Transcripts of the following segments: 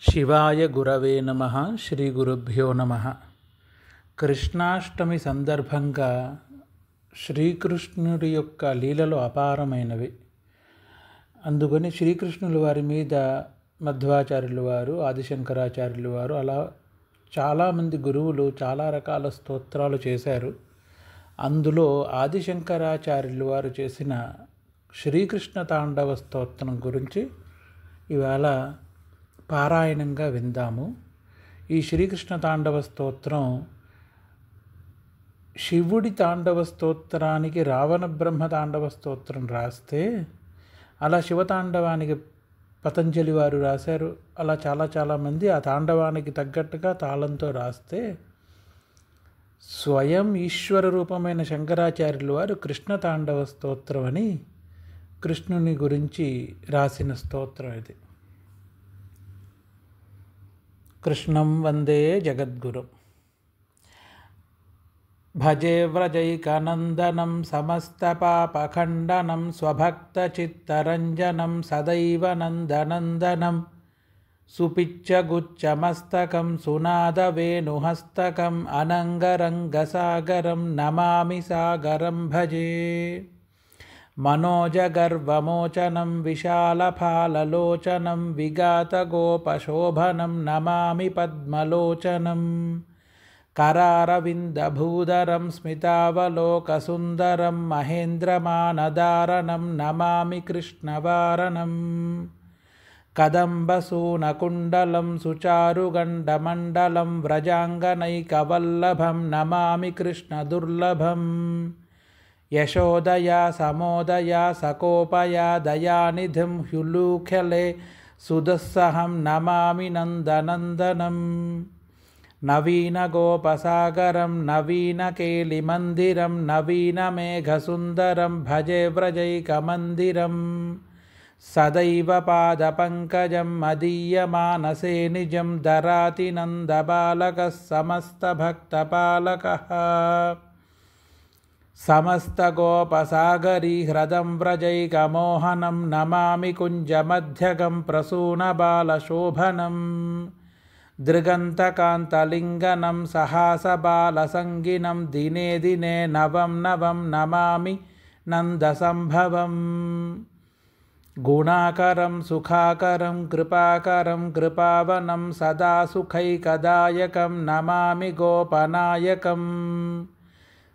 శివాయ గురవే నమః. శ్రీ గురుభ్యో నమః. కృష్ణాష్టమి సందర్భంగా శ్రీకృష్ణుడి యొక్క లీలలు అపారమైనవి. అందుకని శ్రీకృష్ణుల వారి మీద మధ్వాచార్యులు వారు, ఆదిశంకరాచార్యులు వారు, అలా చాలామంది గురువులు చాలా రకాల స్తోత్రాలు చేశారు. అందులో ఆదిశంకరాచార్యులు వారు చేసిన శ్రీకృష్ణ తాండవ స్తోత్రం గురించి ఇవాళ పారాయణంగా విందాము. ఈ శ్రీకృష్ణ తాండవ స్తోత్రం శివుడి తాండవ స్తోత్రానికి రావణ బ్రహ్మ తాండవ స్తోత్రం రాస్తే, అలా శివతాండవానికి పతంజలి వారు రాశారు. అలా చాలామంది ఆ తాండవానికి తగ్గట్టుగా తాళంతో రాస్తే, స్వయం ఈశ్వర రూపమైన శంకరాచార్యులు వారు కృష్ణ తాండవ స్తోత్రం అని కృష్ణుని గురించి రాసిన స్తోత్రం ఇది. కృష్ణం వందే జగద్గురుం. భజే వ్రజైకనందనం సమస్తపాపఖండనం స్వభక్తచిత్తరంజనం సదైవ నందనందనం సుపిచ్చగుచ్చమస్తకం సునాదవేణుహస్తకం అనంగరంగసాగరం నమామి సాగరం భజే. మనోజగర్వమోచనం విశాలఫాలలోచనం విగాతగోపశోభనం నమామి పద్మలోచనం. కరారవిందభూధరం స్మితావలోకసుందరం మహేంద్రమానదారణం నమామి కృష్ణవారణం. కదంబసూనకుండలం సుచారుగండమండలం వ్రజాంగనైకవల్లభం నమామి కృష్ణదుర్లభం. యశోదయా సమోదయా సకోపయా దయానిధిం హ్యులూఖ్యలే సుదుస్సహం నమామి నందనందనం. నవీనగోపసాగరం నవీనకేలిమందిరం నవీనమేఘసుందరం భజే వ్రజైకమందిరం. సదైవ పాదపంకజం మదీయమానసే నిజం దరాతి నందబాలకः సమస్తభక్తపాలకः. సమస్తగోపసాగరీ హ్రదం వ్రజైకమోహనం నమామి కుంజమధ్యగం ప్రసూనబాలశోభనం. దృగంతకాంతలింగనం సహాసబాలసంగినం దినే దినే నవం నవం నమామి నందసంభవం. గుణాకరం సుఖాకరం కృపాకరం కృపావనం సదా సుఖైకదాయకం నమామి గోపనాయకం.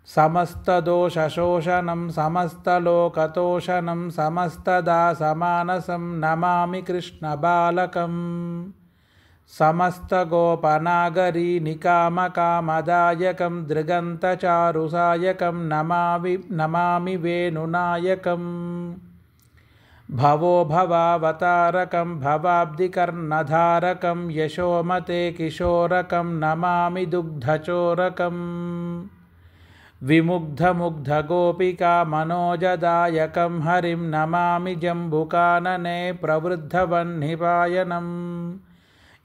సమస్తదోషశోషణం సమస్తలోకతోషణం సమస్తదాసమానసం నమామి కృష్ణబాలకం. సమస్తగోపనాగరీ నికామకామదాయకం దృగంతచారుసాయకం నమామి వేణునాయకం. భవో భవావతారకం భవాబ్దికర్ణధారకం యశోమతే కిశోరకం నమామి దుగ్ధచోరకం. విముగ్ధముగ్ధగోపికా మనోజదాయకం హరిం నమామి జంబుకాననే ప్రవృద్ధవన్నిపాయనం.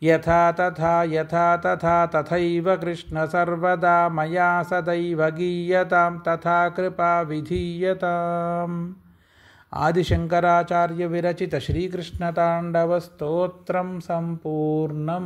యథా తథా తథైవ కృష్ణ సర్వదా మయా సదైవ గీయతాం తథా కృపా విధీయతాం. ఆదిశంకరాచార్య విరచిత శ్రీకృష్ణ తాండవ స్తోత్రం సంపూర్ణం.